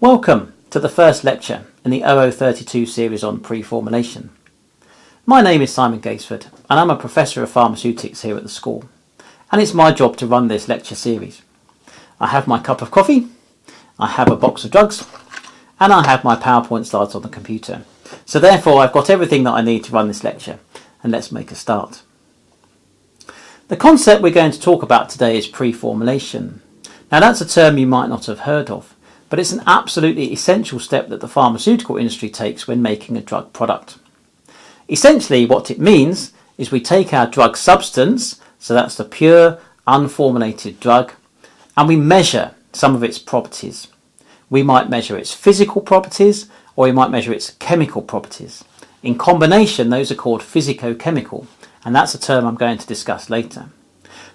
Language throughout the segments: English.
Welcome to the first lecture in the 0032 series on preformulation. My name is Simon Gaisford and I'm a Professor of Pharmaceutics here at the school, and it's my job to run this lecture series. I have my cup of coffee, I have a box of drugs, and I have my PowerPoint slides on the computer. So therefore I've got everything that I need to run this lecture, and let's make a start. The concept we're going to talk about today is preformulation. Now that's a term you might not have heard of, but it's an absolutely essential step that the pharmaceutical industry takes when making a drug product. Essentially what it means is we take our drug substance, so that's the pure unformulated drug, and we measure some of its properties. We might measure its physical properties, or we might measure its chemical properties. In combination, those are called physicochemical, and that's a term I'm going to discuss later.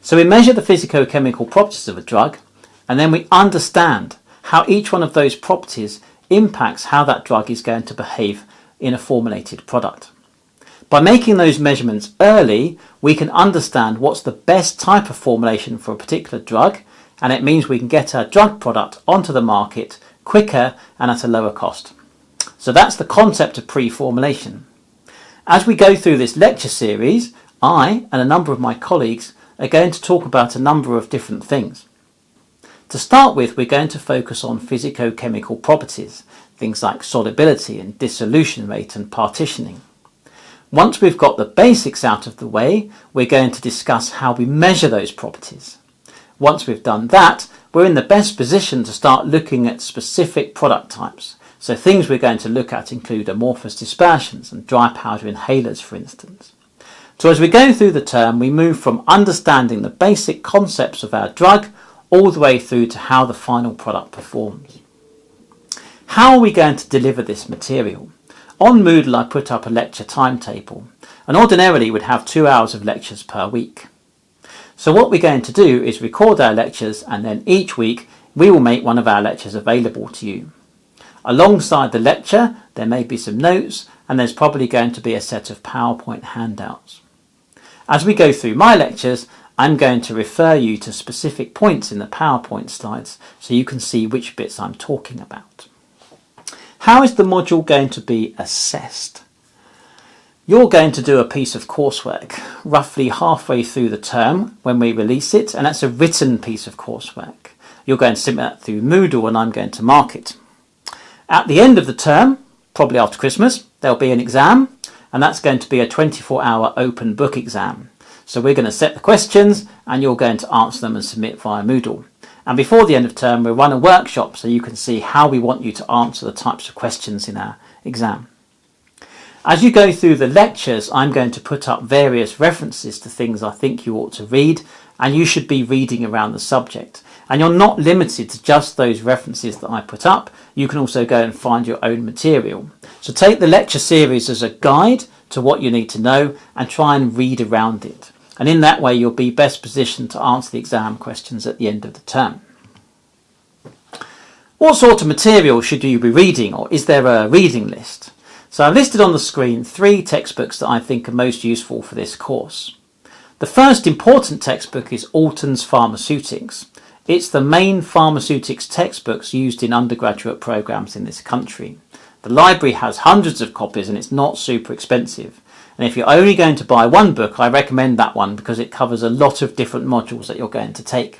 So we measure the physicochemical properties of a drug, and then we understand how each one of those properties impacts how that drug is going to behave in a formulated product. By making those measurements early, we can understand what's the best type of formulation for a particular drug, and it means we can get our drug product onto the market quicker and at a lower cost. So that's the concept of preformulation. As we go through this lecture series, I and a number of my colleagues are going to talk about a number of different things. To start with, we're going to focus on physicochemical properties, things like solubility and dissolution rate and partitioning. Once we've got the basics out of the way, we're going to discuss how we measure those properties. Once we've done that, we're in the best position to start looking at specific product types. So things we're going to look at include amorphous dispersions and dry powder inhalers, for instance. So as we go through the term, we move from understanding the basic concepts of our drug all the way through to how the final product performs. How are we going to deliver this material? On Moodle I put up a lecture timetable, and ordinarily we'd have 2 hours of lectures per week. So what we're going to do is record our lectures, and then each week we will make one of our lectures available to you. Alongside the lecture there may be some notes, and there's probably going to be a set of PowerPoint handouts. As we go through my lectures, I'm going to refer you to specific points in the PowerPoint slides so you can see which bits I'm talking about. How is the module going to be assessed? You're going to do a piece of coursework roughly halfway through the term when we release it, and that's a written piece of coursework. You're going to submit that through Moodle and I'm going to mark it. At the end of the term, probably after Christmas, there'll be an exam, and that's going to be a 24-hour open book exam. So we're going to set the questions and you're going to answer them and submit via Moodle. And before the end of term we'll run a workshop so you can see how we want you to answer the types of questions in our exam. As you go through the lectures, I'm going to put up various references to things I think you ought to read, and you should be reading around the subject. And you're not limited to just those references that I put up. You can also go and find your own material. So take the lecture series as a guide to what you need to know and try and read around it. And in that way you'll be best positioned to answer the exam questions at the end of the term. What sort of material should you be reading, or is there a reading list? So I've listed on the screen 3 textbooks that I think are most useful for this course. The first important textbook is Alton's Pharmaceutics. It's the main pharmaceutics textbooks used in undergraduate programs in this country. The library has hundreds of copies and it's not super expensive. And if you're only going to buy one book, I recommend that one because it covers a lot of different modules that you're going to take.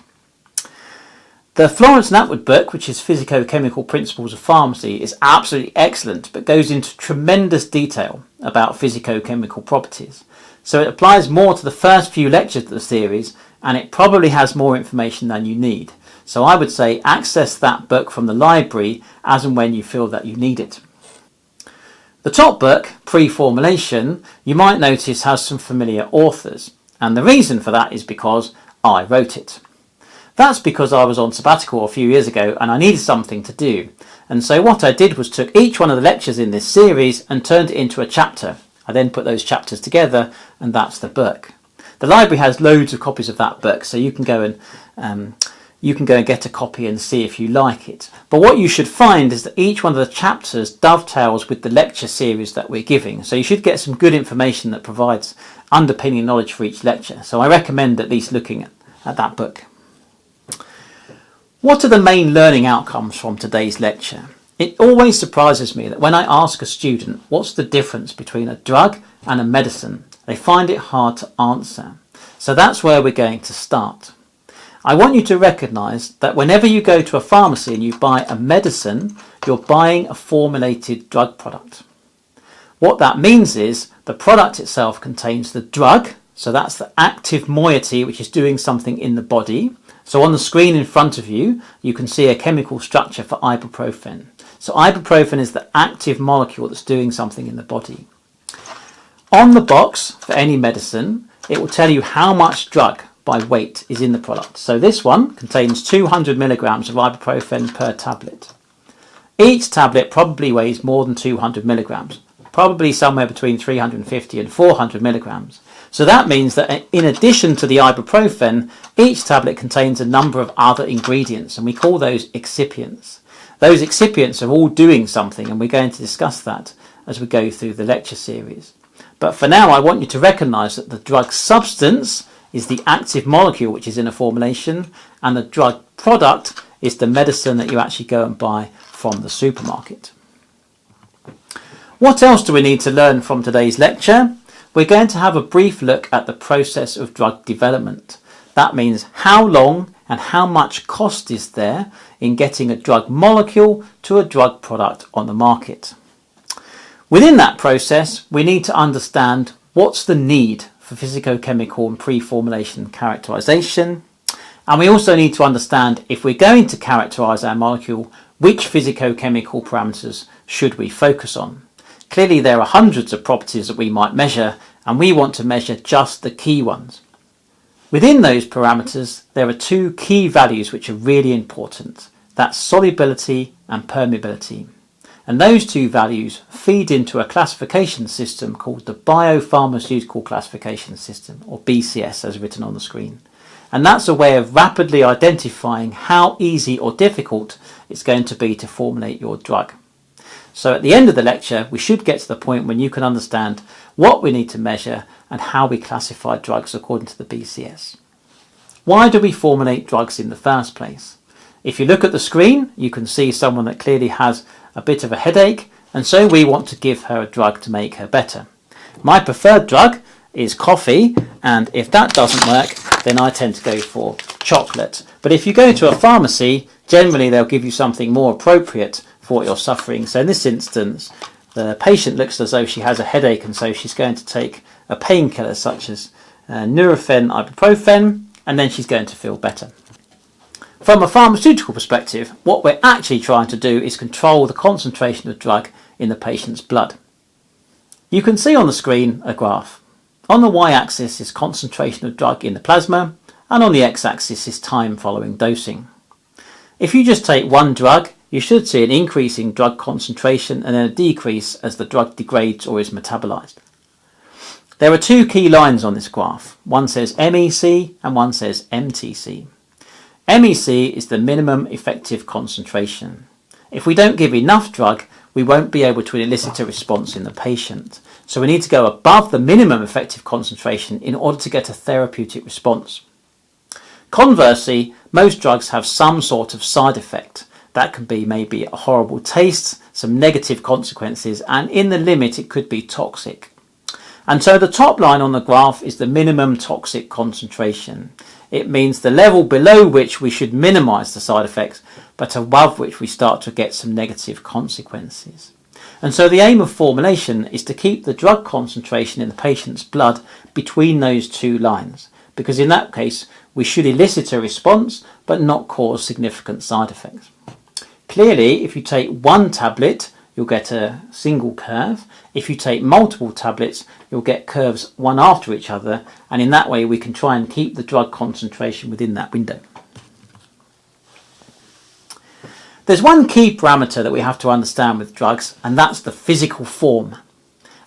The Florence and Atwood book, which is Physicochemical Principles of Pharmacy, is absolutely excellent but goes into tremendous detail about physicochemical properties. So it applies more to the first few lectures of the series, and it probably has more information than you need. So I would say access that book from the library as and when you feel that you need it. The top book, Preformulation, you might notice has some familiar authors, and the reason for that is because I wrote it. That's because I was on sabbatical a few years ago and I needed something to do, and so what I did was took each one of the lectures in this series and turned it into a chapter. I then put those chapters together and that's the book. The library has loads of copies of that book, so you can go and get a copy and see if you like it. But what you should find is that each one of the chapters dovetails with the lecture series that we're giving. So you should get some good information that provides underpinning knowledge for each lecture. So I recommend at least looking at that book. What are the main learning outcomes from today's lecture? It always surprises me that when I ask a student what's the difference between a drug and a medicine, they find it hard to answer. So that's where we're going to start. I want you to recognise that whenever you go to a pharmacy and you buy a medicine, you're buying a formulated drug product. What that means is the product itself contains the drug, so that's the active moiety which is doing something in the body. So on the screen in front of you, you can see a chemical structure for ibuprofen. So ibuprofen is the active molecule that's doing something in the body. On the box for any medicine, it will tell you how much drug by weight is in the product. So this one contains 200 milligrams of ibuprofen per tablet. Each tablet probably weighs more than 200 milligrams, probably somewhere between 350 and 400 milligrams. So that means that in addition to the ibuprofen, each tablet contains a number of other ingredients, and we call those excipients. Those excipients are all doing something, and we're going to discuss that as we go through the lecture series. But for now, I want you to recognise that the drug substance is the active molecule which is in a formulation, and the drug product is the medicine that you actually go and buy from the supermarket. What else do we need to learn from today's lecture? We're going to have a brief look at the process of drug development. That means how long and how much cost is there in getting a drug molecule to a drug product on the market. Within that process, we need to understand what's the need for physicochemical and pre-formulation characterization, and we also need to understand, if we're going to characterize our molecule, which physicochemical parameters should we focus on. Clearly there are hundreds of properties that we might measure, and we want to measure just the key ones. Within those parameters, there are two key values which are really important. That's solubility and permeability. And those two values feed into a classification system called the Biopharmaceutical Classification System, or BCS as written on the screen. And that's a way of rapidly identifying how easy or difficult it's going to be to formulate your drug. So at the end of the lecture, we should get to the point when you can understand what we need to measure and how we classify drugs according to the BCS. Why do we formulate drugs in the first place? If you look at the screen, you can see someone that clearly has a bit of a headache, and so we want to give her a drug to make her better. My preferred drug is coffee, and if that doesn't work, then I tend to go for chocolate. But if you go to a pharmacy, generally they'll give you something more appropriate for what you're suffering. So in this instance, the patient looks as though she has a headache, and so she's going to take a painkiller such as Nurofen, ibuprofen, and then she's going to feel better. From a pharmaceutical perspective, what we're actually trying to do is control the concentration of drug in the patient's blood. You can see on the screen a graph. On the y-axis is concentration of drug in the plasma, and on the x-axis is time following dosing. If you just take one drug, you should see an increase in drug concentration and then a decrease as the drug degrades or is metabolized. There are two key lines on this graph. One says MEC and one says MTC. MEC is the minimum effective concentration. If we don't give enough drug, we won't be able to elicit a response in the patient. So we need to go above the minimum effective concentration in order to get a therapeutic response. Conversely, most drugs have some sort of side effect. That can be maybe a horrible taste, some negative consequences, and in the limit it could be toxic. And so the top line on the graph is the minimum toxic concentration. It means the level below which we should minimize the side effects, but above which we start to get some negative consequences. And so the aim of formulation is to keep the drug concentration in the patient's blood between those two lines, because in that case we should elicit a response but not cause significant side effects. Clearly, if you take one tablet, you'll get a single curve. If you take multiple tablets, you'll get curves one after each other, and in that way we can try and keep the drug concentration within that window. There's one key parameter that we have to understand with drugs, and that's the physical form.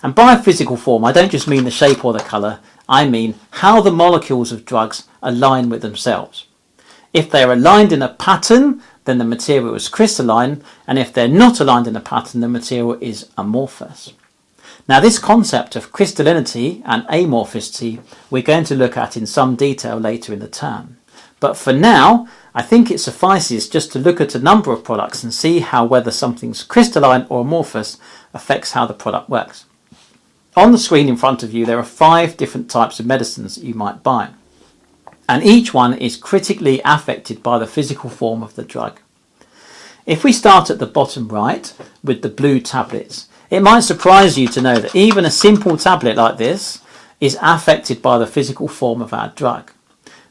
And by physical form, I don't just mean the shape or the colour, I mean how the molecules of drugs align with themselves. If they're aligned in a pattern, then the material is crystalline, and if they're not aligned in a pattern, the material is amorphous. Now this concept of crystallinity and amorphicity we're going to look at in some detail later in the term. But for now, I think it suffices just to look at a number of products and see how whether something's crystalline or amorphous affects how the product works. On the screen in front of you there are 5 different types of medicines that you might buy, and each one is critically affected by the physical form of the drug. If we start at the bottom right with the blue tablets, it might surprise you to know that even a simple tablet like this is affected by the physical form of our drug.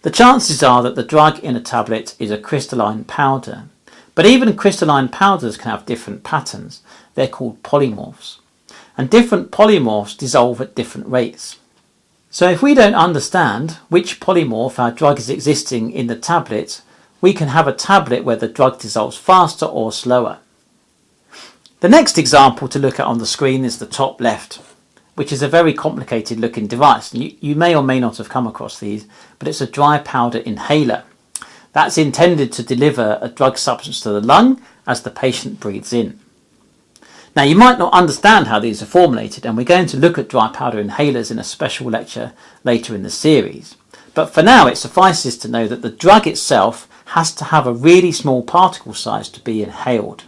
The chances are that the drug in a tablet is a crystalline powder, but even crystalline powders can have different patterns. They're called polymorphs, and different polymorphs dissolve at different rates. So if we don't understand which polymorph our drug is existing in the tablet, we can have a tablet where the drug dissolves faster or slower. The next example to look at on the screen is the top left, which is a very complicated looking device. You may or may not have come across these, but it's a dry powder inhaler. That's intended to deliver a drug substance to the lung as the patient breathes in. Now you might not understand how these are formulated, and we're going to look at dry powder inhalers in a special lecture later in the series. But for now it suffices to know that the drug itself has to have a really small particle size to be inhaled.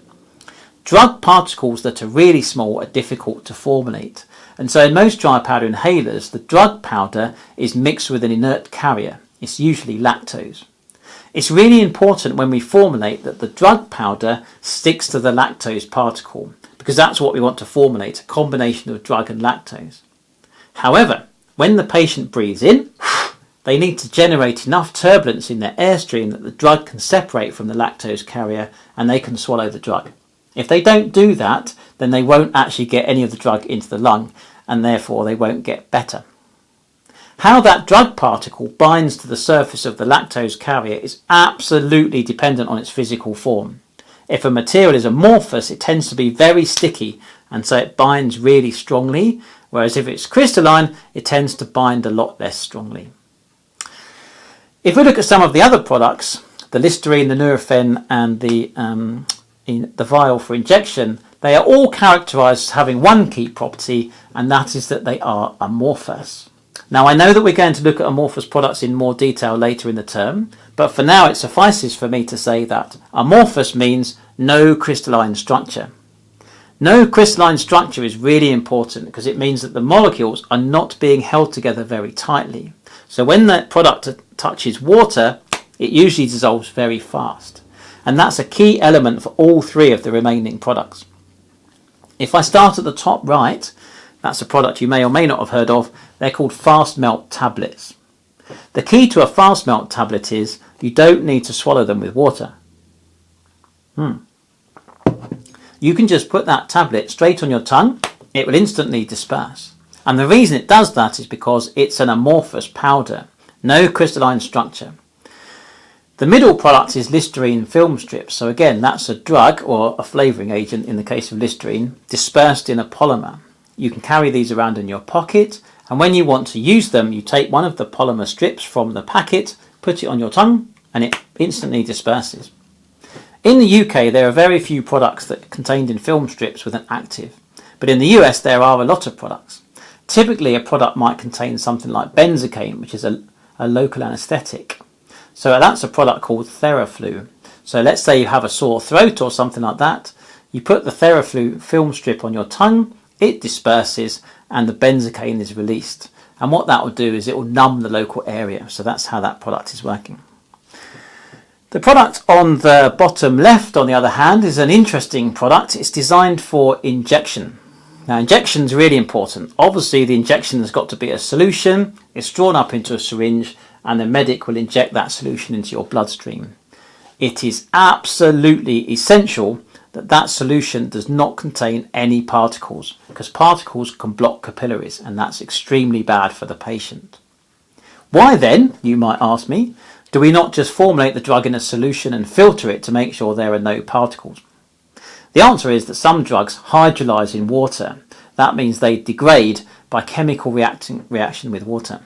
Drug particles that are really small are difficult to formulate, and so in most dry powder inhalers the drug powder is mixed with an inert carrier. It's usually lactose. It's really important when we formulate that the drug powder sticks to the lactose particle, because that's what we want to formulate, a combination of drug and lactose. However, when the patient breathes in, they need to generate enough turbulence in their airstream that the drug can separate from the lactose carrier and they can swallow the drug. If they don't do that, then they won't actually get any of the drug into the lung, and therefore they won't get better. How that drug particle binds to the surface of the lactose carrier is absolutely dependent on its physical form. If a material is amorphous, it tends to be very sticky, and so it binds really strongly, whereas if it's crystalline, it tends to bind a lot less strongly. If we look at some of the other products, the Listerine, the Nurofen and the vial for injection, they are all characterised as having one key property, and that is that they are amorphous. Now I know that we're going to look at amorphous products in more detail later in the term, but for now it suffices for me to say that amorphous means no crystalline structure. No crystalline structure is really important because it means that the molecules are not being held together very tightly. So when that product touches water, it usually dissolves very fast. And that's a key element for all 3 of the remaining products. If I start at the top right, that's a product you may or may not have heard of. They're called fast melt tablets. The key to a fast melt tablet is you don't need to swallow them with water. You can just put that tablet straight on your tongue. It will instantly disperse. And the reason it does that is because it's an amorphous powder, no crystalline structure. The middle product is Listerine film strips. So again, that's a drug or a flavouring agent in the case of Listerine, dispersed in a polymer. You can carry these around in your pocket, and when you want to use them, you take one of the polymer strips from the packet, put it on your tongue, and it instantly disperses. In the UK, there are very few products that are contained in film strips with an active, but in the US there are a lot of products. Typically a product might contain something like benzocaine, which is a local anaesthetic. So that's a product called Theraflu. So let's say you have a sore throat or something like that. You put the Theraflu film strip on your tongue, it disperses, and the benzocaine is released. And what that will do is it will numb the local area. So that's how that product is working. The product on the bottom left, on the other hand, is an interesting product. It's designed for injection. Now, injection is really important. Obviously, the injection has got to be a solution. It's drawn up into a syringe, and the medic will inject that solution into your bloodstream. It is absolutely essential that that solution does not contain any particles, because particles can block capillaries, and that's extremely bad for the patient. Why then, you might ask me, do we not just formulate the drug in a solution and filter it to make sure there are no particles? The answer is that some drugs hydrolyze in water. That means they degrade by chemical reaction with water.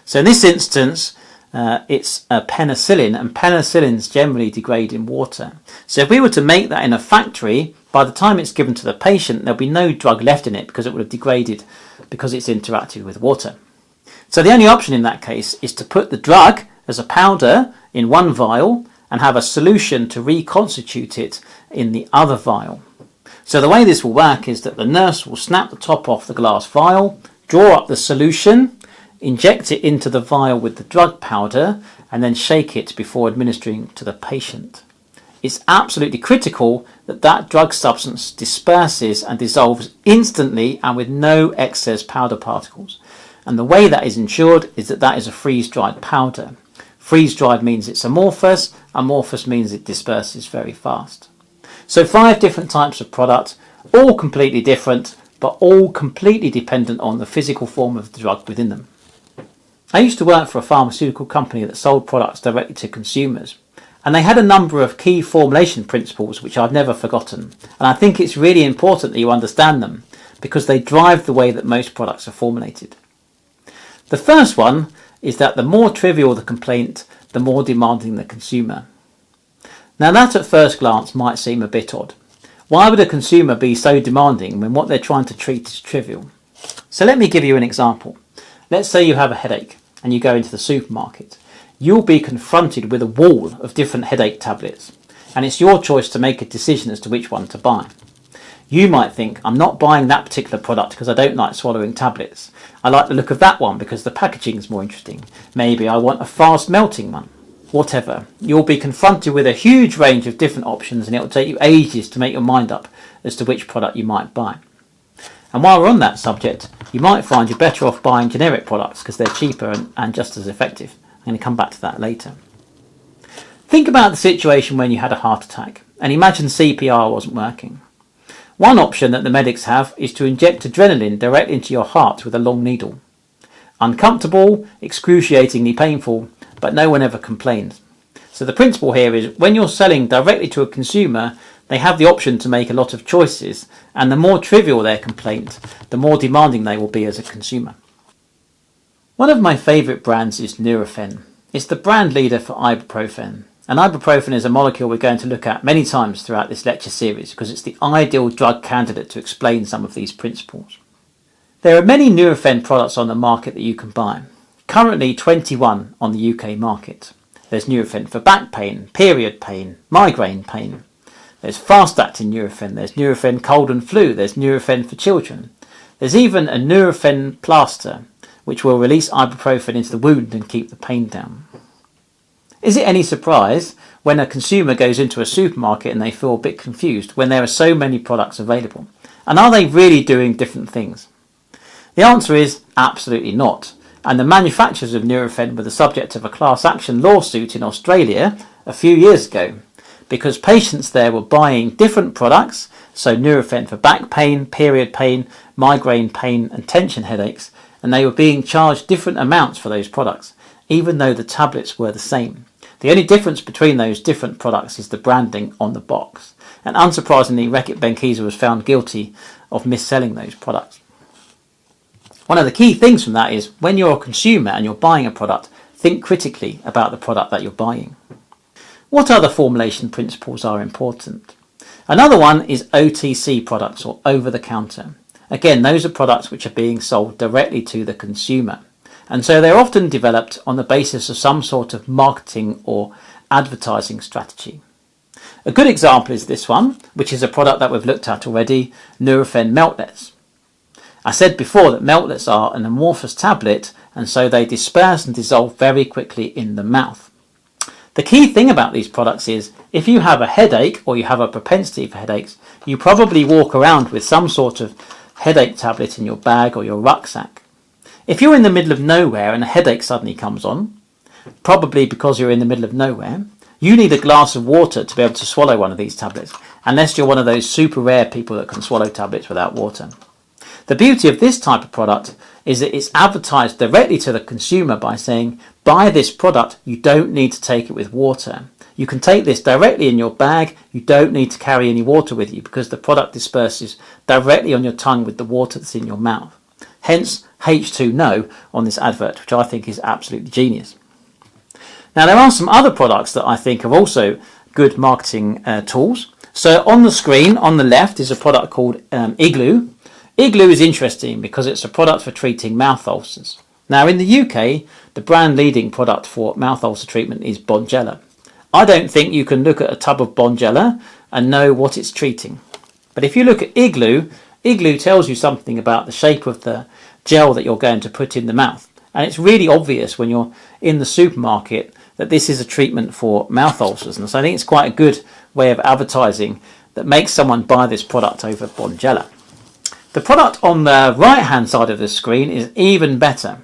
So in this instance, it's a penicillin, and penicillins generally degrade in water. So if we were to make that in a factory, by the time it's given to the patient, there'll be no drug left in it because it would have degraded because it's interacted with water. So the only option in that case is to put the drug as a powder in one vial and have a solution to reconstitute it in the other vial. So the way this will work is that the nurse will snap the top off the glass vial, draw up the solution, inject it into the vial with the drug powder, and then shake it before administering to the patient. It's absolutely critical that that drug substance disperses and dissolves instantly and with no excess powder particles. And the way that is ensured is that that is a freeze-dried powder. Freeze-dried means it's amorphous. Amorphous means it disperses very fast. So 5 different types of product, all completely different, but all completely dependent on the physical form of the drug within them. I used to work for a pharmaceutical company that sold products directly to consumers. And they had a number of key formulation principles which I've never forgotten. And I think it's really important that you understand them because they drive the way that most products are formulated. The first one is that the more trivial the complaint, the more demanding the consumer. Now that at first glance might seem a bit odd. Why would a consumer be so demanding when what they're trying to treat is trivial? So let me give you an example. Let's say you have a headache and you go into the supermarket. You'll be confronted with a wall of different headache tablets, and it's your choice to make a decision as to which one to buy. You might think, I'm not buying that particular product because I don't like swallowing tablets. I like the look of that one because the packaging is more interesting. Maybe I want a fast melting one. Whatever. You'll be confronted with a huge range of different options, and it'll take you ages to make your mind up as to which product you might buy. And while we're on that subject, you might find you're better off buying generic products because they're cheaper and just as effective. I'm going to come back to that later. Think about the situation when you had a heart attack and imagine CPR wasn't working. One option that the medics have is to inject adrenaline directly into your heart with a long needle. Uncomfortable, excruciatingly painful, but no one ever complains. So the principle here is when you're selling directly to a consumer, they have the option to make a lot of choices, and the more trivial their complaint, the more demanding they will be as a consumer. One of my favourite brands is Nurofen. It's the brand leader for ibuprofen. And ibuprofen is a molecule we're going to look at many times throughout this lecture series because it's the ideal drug candidate to explain some of these principles. There are many Nurofen products on the market that you can buy. Currently 21 on the UK market. There's Nurofen for back pain, period pain, migraine pain. There's fast-acting Nurofen, there's Nurofen cold and flu, there's Nurofen for children. There's even a Nurofen plaster, which will release ibuprofen into the wound and keep the pain down. Is it any surprise when a consumer goes into a supermarket and they feel a bit confused when there are so many products available? And are they really doing different things? The answer is absolutely not. And the manufacturers of Nurofen were the subject of a class action lawsuit in Australia a few years ago because patients there were buying different products, so Nurofen for back pain, period pain, migraine pain and tension headaches, and they were being charged different amounts for those products, even though the tablets were the same. The only difference between those different products is the branding on the box. And unsurprisingly, Reckitt Benckiser was found guilty of mis-selling those products. One of the key things from that is when you're a consumer and you're buying a product, think critically about the product that you're buying. What other formulation principles are important? Another one is OTC products, or over-the-counter. Again, those are products which are being sold directly to the consumer. And so they're often developed on the basis of some sort of marketing or advertising strategy. A good example is this one, which is a product that we've looked at already, Nurofen Meltlets. I said before that meltlets are an amorphous tablet, and so they disperse and dissolve very quickly in the mouth. The key thing about these products is if you have a headache or you have a propensity for headaches, you probably walk around with some sort of headache tablet in your bag or your rucksack. If you're in the middle of nowhere and a headache suddenly comes on, probably because you're in the middle of nowhere, you need a glass of water to be able to swallow one of these tablets, unless you're one of those super rare people that can swallow tablets without water. The beauty of this type of product is that it's advertised directly to the consumer by saying, buy this product, you don't need to take it with water. You can take this directly in your bag, you don't need to carry any water with you because the product disperses directly on your tongue with the water that's in your mouth. Hence H2No on this advert, which I think is absolutely genius. Now there are some other products that I think are also good marketing tools. So on the screen on the left is a product called Igloo. Igloo is interesting because it's a product for treating mouth ulcers. Now in the UK, the brand leading product for mouth ulcer treatment is Bonjela. I don't think you can look at a tub of Bonjela and know what it's treating. But if you look at Igloo, Igloo tells you something about the shape of the gel that you're going to put in the mouth. And it's really obvious when you're in the supermarket that this is a treatment for mouth ulcers. And so I think it's quite a good way of advertising that makes someone buy this product over Bonjela. The product on the right hand side of the screen is even better.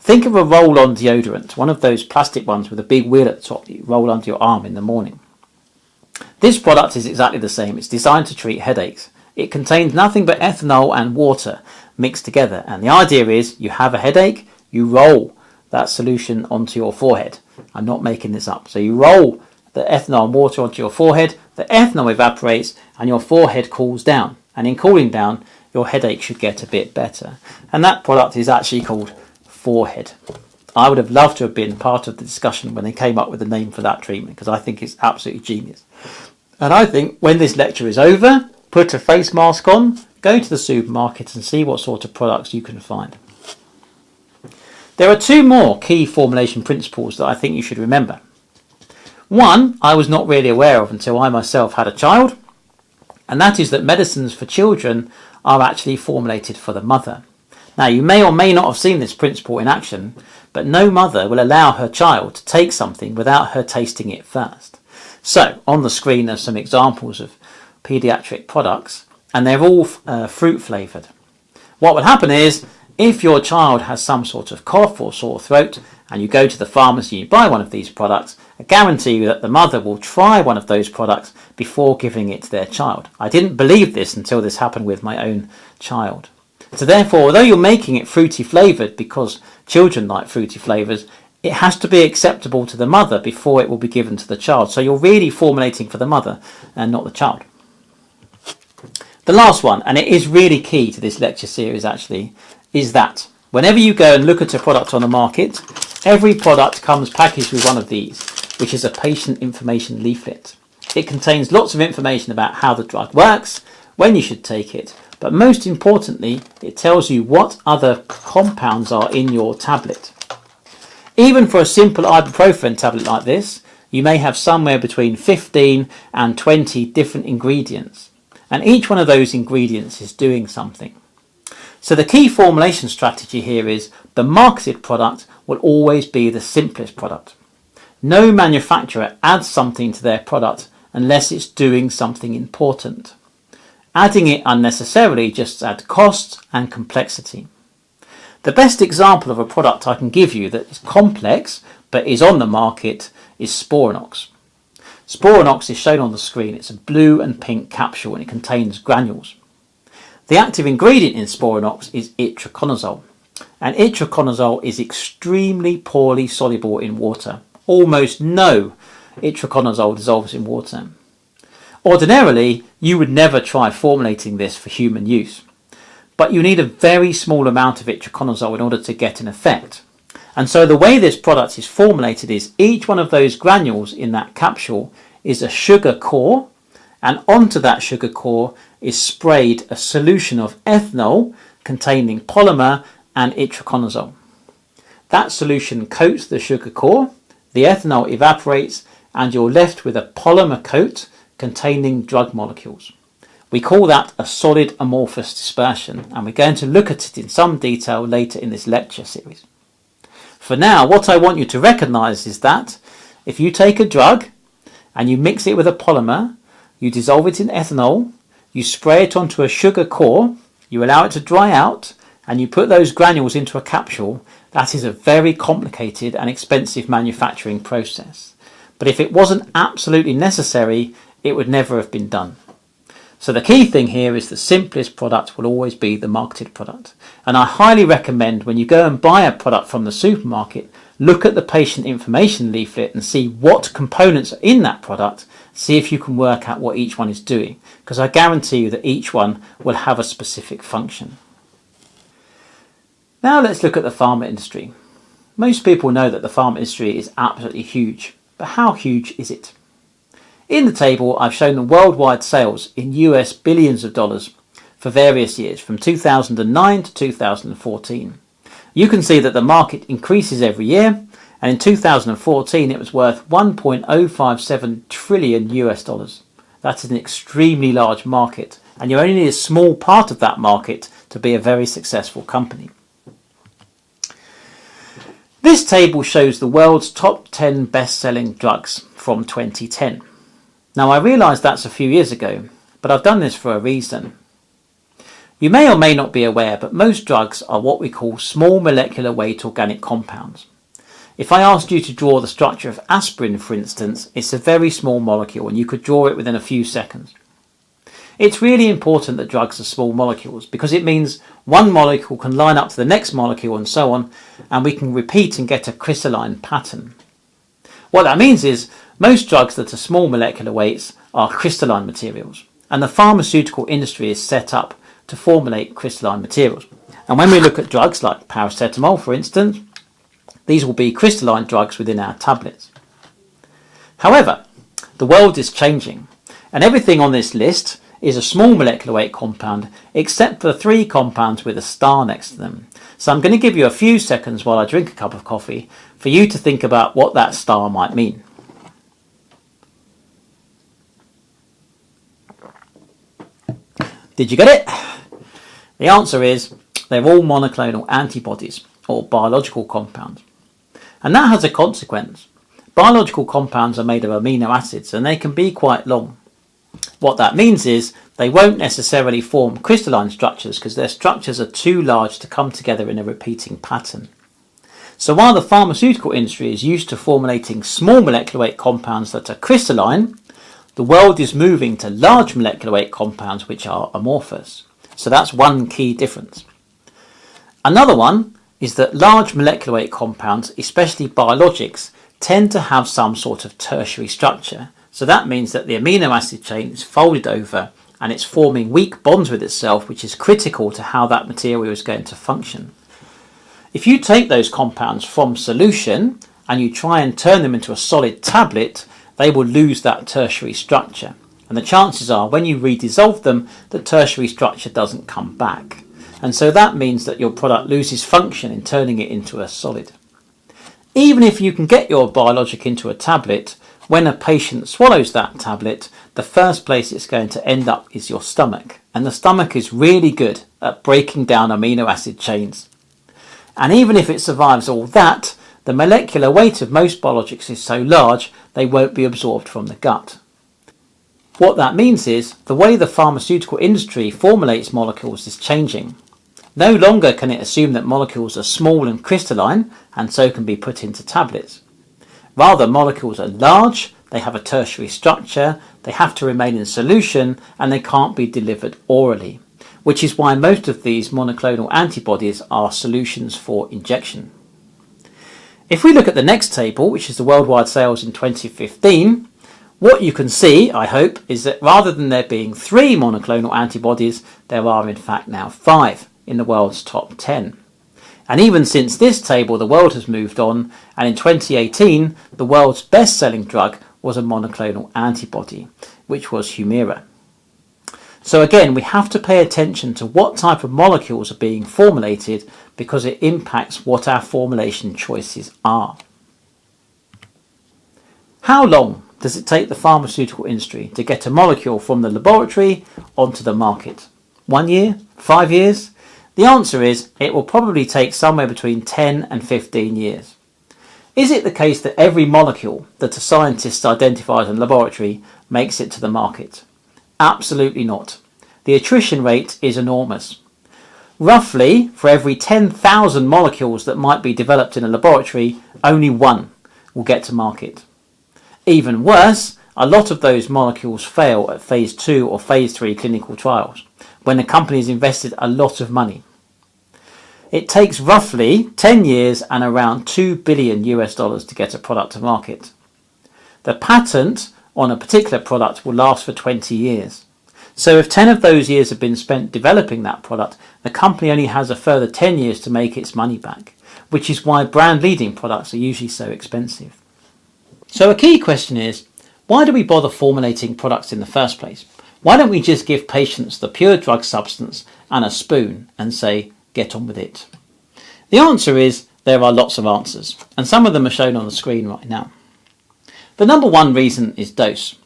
Think of a roll-on deodorant, one of those plastic ones with a big wheel at the top that you roll under your arm in the morning. This product is exactly the same. It's designed to treat headaches. It contains nothing but ethanol and water mixed together, and the idea is you have a headache, you roll that solution onto your forehead. I'm not making this up. So you roll the ethanol and water onto your forehead, the ethanol evaporates and your forehead cools down, and in cooling down your headache should get a bit better. And that product is actually called Forehead. I would have loved to have been part of the discussion when they came up with the name for that treatment, because I think it's absolutely genius. And I think when this lecture is over, put a face mask on, go to the supermarket and see what sort of products you can find. There are two more key formulation principles that I think you should remember. One I was not really aware of until I myself had a child, and that is that medicines for children are actually formulated for the mother. Now, you may or may not have seen this principle in action, but no mother will allow her child to take something without her tasting it first. So, on the screen are some examples of pediatric products, and they're all fruit flavoured. What will happen is, if your child has some sort of cough or sore throat, and you go to the pharmacy and you buy one of these products, I guarantee you that the mother will try one of those products before giving it to their child. I didn't believe this until this happened with my own child. So therefore, although you're making it fruity flavoured because children like fruity flavours, it has to be acceptable to the mother before it will be given to the child. So you're really formulating for the mother and not the child. The last one, and it is really key to this lecture series actually, is that whenever you go and look at a product on the market, every product comes packaged with one of these, which is a patient information leaflet. It contains lots of information about how the drug works, when you should take it, but most importantly, it tells you what other compounds are in your tablet. Even for a simple ibuprofen tablet like this, you may have somewhere between 15 and 20 different ingredients, and each one of those ingredients is doing something. So the key formulation strategy here is the marketed product will always be the simplest product. No manufacturer adds something to their product unless it's doing something important. Adding it unnecessarily just adds cost and complexity. The best example of a product I can give you that is complex but is on the market is Sporanox. Sporanox is shown on the screen. It's a blue and pink capsule and it contains granules. The active ingredient in Sporanox is itraconazole, and itraconazole is extremely poorly soluble in water. Almost no itraconazole dissolves in water. Ordinarily, you would never try formulating this for human use, but you need a very small amount of itraconazole in order to get an effect. And so the way this product is formulated is each one of those granules in that capsule is a sugar core, and onto that sugar core is sprayed a solution of ethanol containing polymer and itraconazole. That solution coats the sugar core, the ethanol evaporates, and you're left with a polymer coat containing drug molecules. We call that a solid amorphous dispersion, and we're going to look at it in some detail later in this lecture series. For now, what I want you to recognise is that if you take a drug and you mix it with a polymer, you dissolve it in ethanol, you spray it onto a sugar core, you allow it to dry out, and you put those granules into a capsule, that is a very complicated and expensive manufacturing process. But if it wasn't absolutely necessary, it would never have been done. So the key thing here is the simplest product will always be the marketed product. And I highly recommend when you go and buy a product from the supermarket, look at the patient information leaflet and see what components are in that product. See if you can work out what each one is doing, because I guarantee you that each one will have a specific function. Now let's look at the pharma industry. Most people know that the pharma industry is absolutely huge, but how huge is it? In the table, I've shown the worldwide sales in US billions of dollars for various years from 2009 to 2014. You can see that the market increases every year, And in 2014, it was worth 1.057 trillion US dollars. That is an extremely large market, and you only need a small part of that market to be a very successful company. This table shows the world's top 10 best-selling drugs from 2010. Now, I realise that's a few years ago, but I've done this for a reason. You may or may not be aware, but most drugs are what we call small molecular weight organic compounds. If I asked you to draw the structure of aspirin, for instance, it's a very small molecule and you could draw it within a few seconds. It's really important that drugs are small molecules because it means one molecule can line up to the next molecule and so on, and we can repeat and get a crystalline pattern. What that means is most drugs that are small molecular weights are crystalline materials, and the pharmaceutical industry is set up to formulate crystalline materials. And when we look at drugs like paracetamol, for instance, these will be crystalline drugs within our tablets. However, the world is changing, and everything on this list is a small molecular weight compound except for 3 compounds with a star next to them. So I'm going to give you a few seconds while I drink a cup of coffee for you to think about what that star might mean. Did you get it? The answer is they're all monoclonal antibodies or biological compounds. And that has a consequence. Biological compounds are made of amino acids and they can be quite long. What that means is they won't necessarily form crystalline structures because their structures are too large to come together in a repeating pattern. So while the pharmaceutical industry is used to formulating small molecular weight compounds that are crystalline, the world is moving to large molecular weight compounds which are amorphous. So that's one key difference. Another one is that large molecular weight compounds, especially biologics, tend to have some sort of tertiary structure. So that means that the amino acid chain is folded over and it's forming weak bonds with itself, which is critical to how that material is going to function. If you take those compounds from solution and you try and turn them into a solid tablet, they will lose that tertiary structure. And the chances are when you redissolve them, the tertiary structure doesn't come back. And so that means that your product loses function in turning it into a solid. Even if you can get your biologic into a tablet, when a patient swallows that tablet, the first place it's going to end up is your stomach. And the stomach is really good at breaking down amino acid chains. And even if it survives all that, the molecular weight of most biologics is so large they won't be absorbed from the gut. What that means is the way the pharmaceutical industry formulates molecules is changing. No longer can it assume that molecules are small and crystalline and so can be put into tablets. Rather, molecules are large, they have a tertiary structure, they have to remain in solution, and they can't be delivered orally, which is why most of these monoclonal antibodies are solutions for injection. If we look at the next table, which is the worldwide sales in 2015, what you can see, I hope, is that rather than there being 3 monoclonal antibodies, there are in fact now 5 in the world's top 10. And even since this table, the world has moved on, and in 2018, the world's best-selling drug was a monoclonal antibody, which was Humira. So again, we have to pay attention to what type of molecules are being formulated because it impacts what our formulation choices are. How long does it take the pharmaceutical industry to get a molecule from the laboratory onto the market? 1 year? 5 years? The answer is it will probably take somewhere between 10 and 15 years. Is it the case that every molecule that a scientist identifies in a laboratory makes it to the market? Absolutely not. The attrition rate is enormous. Roughly, for every 10,000 molecules that might be developed in a laboratory, only 1 will get to market. Even worse, a lot of those molecules fail at phase 2 or phase 3 clinical trials, when the company has invested a lot of money. It takes roughly 10 years and around $2 billion to get a product to market. The patent on a particular product will last for 20 years. So if 10 of those years have been spent developing that product, the company only has a further 10 years to make its money back, which is why brand leading products are usually so expensive. So a key question is, why do we bother formulating products in the first place? Why don't we just give patients the pure drug substance and a spoon and say, get on with it? The answer is There are lots of answers, and some of them are shown on the screen right now. The number one reason is dose.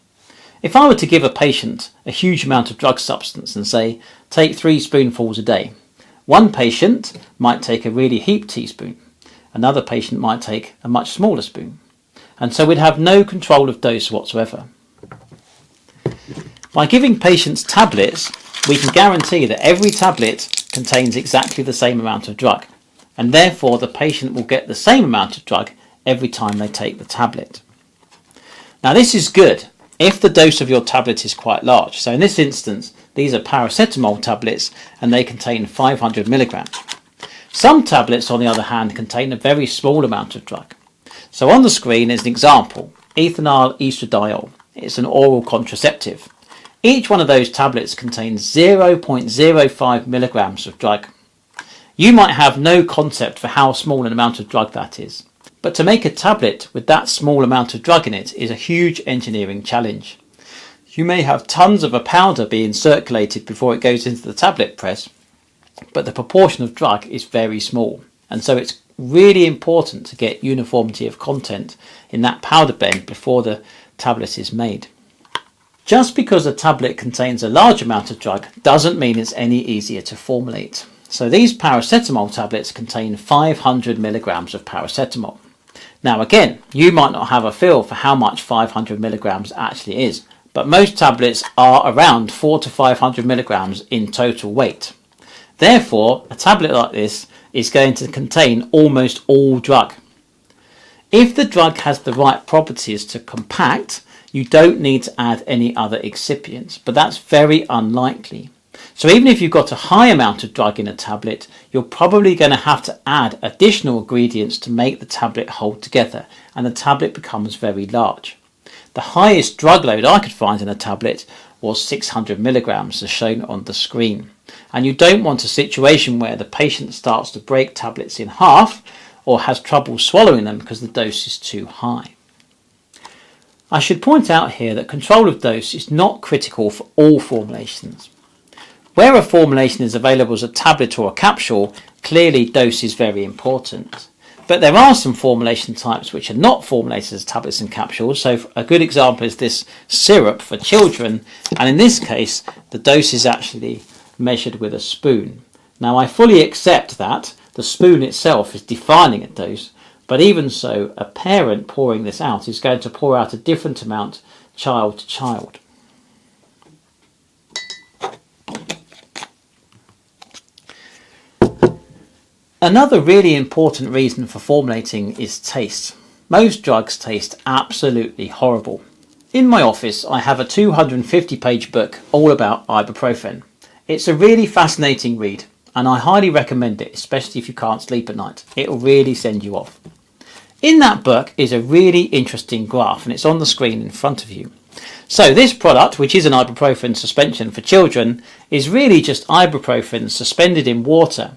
If I were to give a patient a huge amount of drug substance and say, take 3 spoonfuls a day, one patient might take a really heaped teaspoon, another patient might take a much smaller spoon, and so we'd have no control of dose whatsoever. By giving patients tablets, we can guarantee that every tablet contains exactly the same amount of drug, and therefore the patient will get the same amount of drug every time they take the tablet. Now this is good if the dose of your tablet is quite large. So in this instance, these are paracetamol tablets and they contain 500 milligrams. Some tablets, on the other hand, contain a very small amount of drug. So on the screen is an example, ethinyl estradiol. It's an oral contraceptive. Each one of those tablets contains 0.05 milligrams of drug. You might have no concept for how small an amount of drug that is. But to make a tablet with that small amount of drug in it is a huge engineering challenge. You may have tons of a powder being circulated before it goes into the tablet press, but the proportion of drug is very small. And so it's really important to get uniformity of content in that powder bed before the tablet is made. Just because a tablet contains a large amount of drug doesn't mean it's any easier to formulate. So these paracetamol tablets contain 500 milligrams of paracetamol. Now again, you might not have a feel for how much 500 milligrams actually is, but most tablets are around 400 to 500 milligrams in total weight. Therefore, a tablet like this is going to contain almost all drug. If the drug has the right properties to compact, you don't need to add any other excipients, but that's very unlikely. So even if you've got a high amount of drug in a tablet, you're probably going to have to add additional ingredients to make the tablet hold together, and the tablet becomes very large. The highest drug load I could find in a tablet was 600 milligrams, as shown on the screen. And you don't want a situation where the patient starts to break tablets in half or has trouble swallowing them because the dose is too high. I should point out here that control of dose is not critical for all formulations. Where a formulation is available as a tablet or a capsule, clearly dose is very important. But there are some formulation types which are not formulated as tablets and capsules. So a good example is this syrup for children, and in this case the dose is actually measured with a spoon. Now I fully accept that the spoon itself is defining a dose, but even so, a parent pouring this out is going to pour out a different amount child to child. Another really important reason for formulating is taste. Most drugs taste absolutely horrible. In my office I have a 250-page book all about ibuprofen. It's a really fascinating read and I highly recommend it, especially if you can't sleep at night. It will really send you off. In that book is a really interesting graph and it's on the screen in front of you. So this product, which is an ibuprofen suspension for children, is really just ibuprofen suspended in water.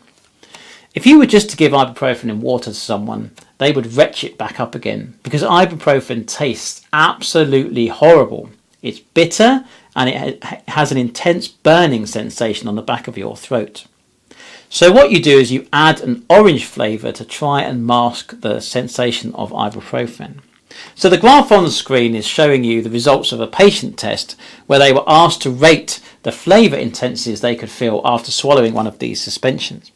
If you were just to give ibuprofen in water to someone, they would retch it back up again because ibuprofen tastes absolutely horrible. It's bitter and it has an intense burning sensation on the back of your throat. So what you do is you add an orange flavour to try and mask the sensation of ibuprofen. So the graph on the screen is showing you the results of a patient test where they were asked to rate the flavour intensities they could feel after swallowing one of these suspensions.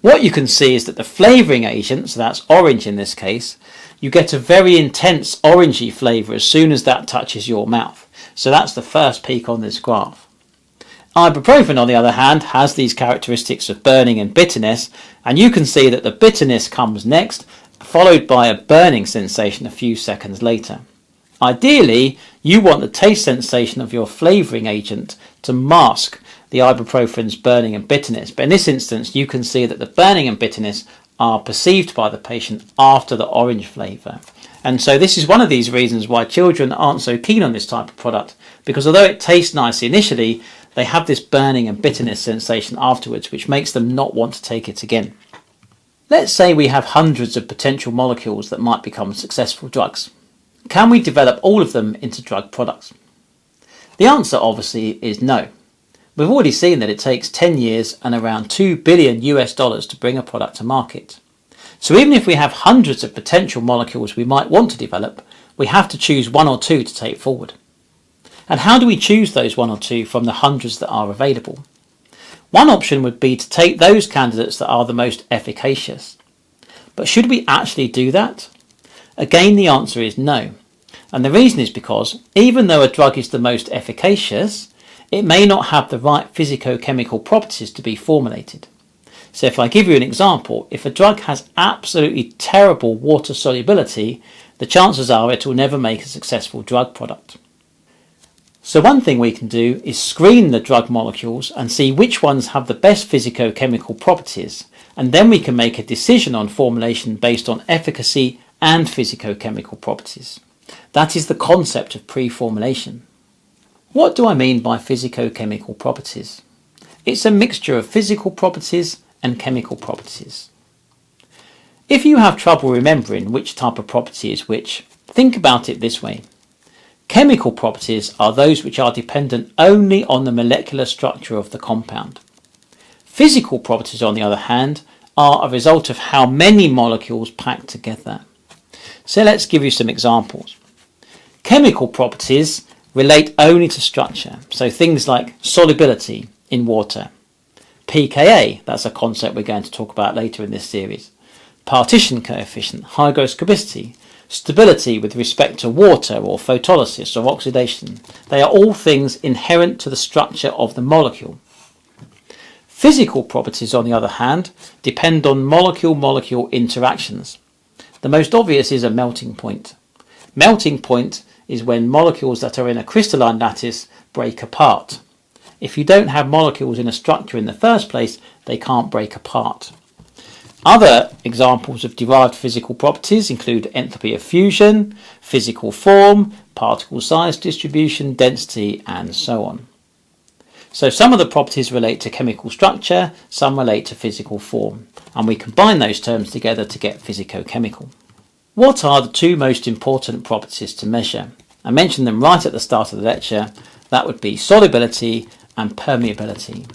What you can see is that the flavouring agent, so that's orange in this case, you get a very intense orangey flavour as soon as that touches your mouth. So that's the first peak on this graph. Ibuprofen, on the other hand, has these characteristics of burning and bitterness, and you can see that the bitterness comes next, followed by a burning sensation a few seconds later. Ideally, you want the taste sensation of your flavouring agent to mask the ibuprofen's burning and bitterness, but in this instance you can see that the burning and bitterness are perceived by the patient after the orange flavour. And so this is one of these reasons why children aren't so keen on this type of product, because although it tastes nice initially, they have this burning and bitterness sensation afterwards which makes them not want to take it again. Let's say we have hundreds of potential molecules that might become successful drugs. Can we develop all of them into drug products? The answer obviously is no. We've already seen that it takes 10 years and around $2 billion to bring a product to market. So even if we have hundreds of potential molecules we might want to develop, we have to choose one or two to take forward. And how do we choose those one or two from the hundreds that are available? One option would be to take those candidates that are the most efficacious. But should we actually do that? Again, the answer is no. And the reason is because even though a drug is the most efficacious, it may not have the right physicochemical properties to be formulated. So if I give you an example, if a drug has absolutely terrible water solubility, the chances are it will never make a successful drug product. So one thing we can do is screen the drug molecules and see which ones have the best physicochemical properties, and then we can make a decision on formulation based on efficacy and physicochemical properties. That is the concept of preformulation. What do I mean by physicochemical properties? It's a mixture of physical properties and chemical properties. If you have trouble remembering which type of property is which, think about it this way. Chemical properties are those which are dependent only on the molecular structure of the compound. Physical properties, on the other hand, are a result of how many molecules pack together. So let's give you some examples. Chemical properties relate only to structure, so things like solubility in water, pKa, that's a concept we're going to talk about later in this series, partition coefficient, hygroscopicity, stability with respect to water or photolysis or oxidation. They are all things inherent to the structure of the molecule. Physical properties, on the other hand, depend on molecule-molecule interactions. The most obvious is a melting point. Melting point is when molecules that are in a crystalline lattice break apart. If you don't have molecules in a structure in the first place, they can't break apart. Other examples of derived physical properties include enthalpy of fusion, physical form, particle size distribution, density, and so on. So some of the properties relate to chemical structure, some relate to physical form, and we combine those terms together to get physicochemical. What are the two most important properties to measure? I mentioned them right at the start of the lecture. That would be solubility and permeability.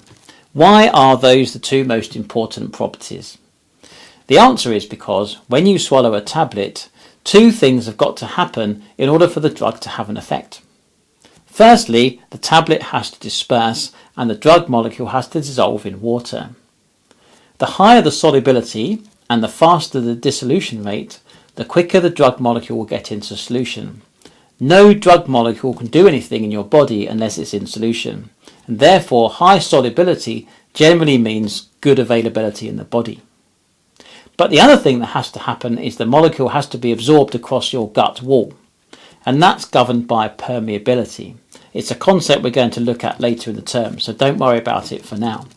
Why are those the two most important properties? The answer is because when you swallow a tablet, two things have got to happen in order for the drug to have an effect. Firstly, the tablet has to disperse and the drug molecule has to dissolve in water. The higher the solubility and the faster the dissolution rate, the quicker the drug molecule will get into solution. No drug molecule can do anything in your body unless it's in solution, and therefore high solubility generally means good availability in the body. But the other thing that has to happen is the molecule has to be absorbed across your gut wall, and that's governed by permeability. It's a concept we're going to look at later in the term, so don't worry about it for now.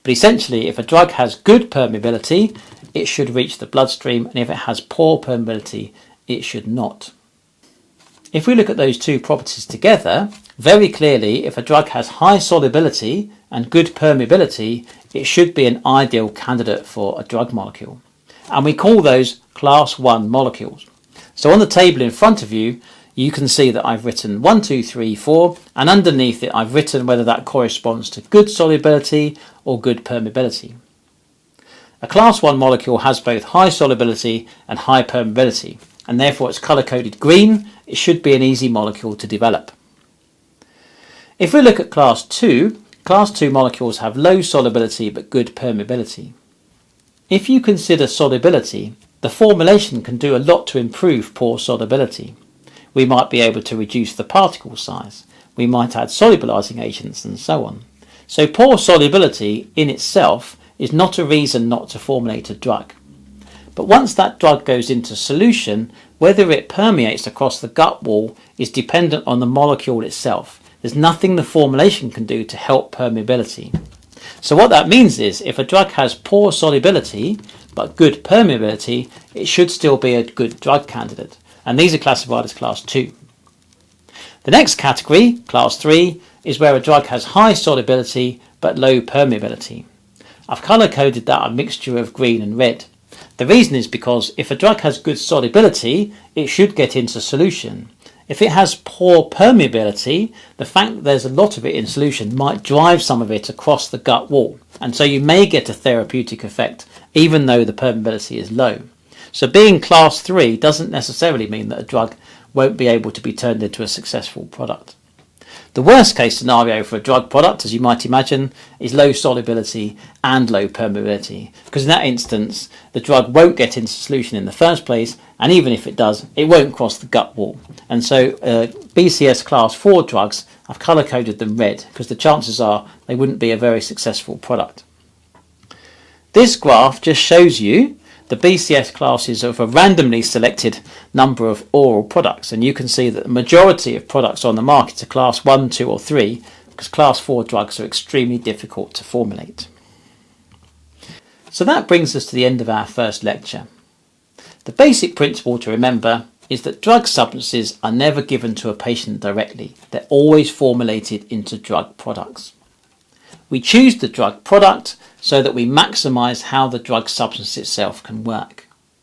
But essentially, if a drug has good permeability, it should reach the bloodstream, and if it has poor permeability, it should not. If we look at those two properties together, very clearly, if a drug has high solubility and good permeability, it should be an ideal candidate for a drug molecule. And we call those class 1 molecules. So on the table in front of you, you can see that I've written 1, 2, 3, 4, and underneath it I've written whether that corresponds to good solubility or good permeability. A class 1 molecule has both high solubility and high permeability, and therefore it's colour-coded green. It should be an easy molecule to develop. If we look at class 2 molecules have low solubility but good permeability. If you consider solubility, the formulation can do a lot to improve poor solubility. We might be able to reduce the particle size, we might add solubilizing agents and so on. So poor solubility in itself is not a reason not to formulate a drug. But once that drug goes into solution, whether it permeates across the gut wall is dependent on the molecule itself. There's nothing the formulation can do to help permeability. So what that means is if a drug has poor solubility but good permeability, it should still be a good drug candidate. And these are classified as class 2. The next category, class 3, is where a drug has high solubility but low permeability. I've colour-coded that a mixture of green and red. The reason is because if a drug has good solubility, it should get into solution. If it has poor permeability, the fact that there's a lot of it in solution might drive some of it across the gut wall, and so you may get a therapeutic effect even though the permeability is low. So being class 3 doesn't necessarily mean that a drug won't be able to be turned into a successful product. The worst case scenario for a drug product, as you might imagine, is low solubility and low permeability, because in that instance the drug won't get into solution in the first place, and even if it does, it won't cross the gut wall. And so BCS class 4 drugs, I've colour coded them red because the chances are they wouldn't be a very successful product. This graph just shows you the BCS classes of a randomly selected number of oral products, and you can see that the majority of products on the market are class 1, 2 or 3, because class 4 drugs are extremely difficult to formulate. So that brings us to the end of our first lecture. The basic principle to remember is that drug substances are never given to a patient directly. They're always formulated into drug products. We choose the drug product so that we maximise how the drug substance itself can work.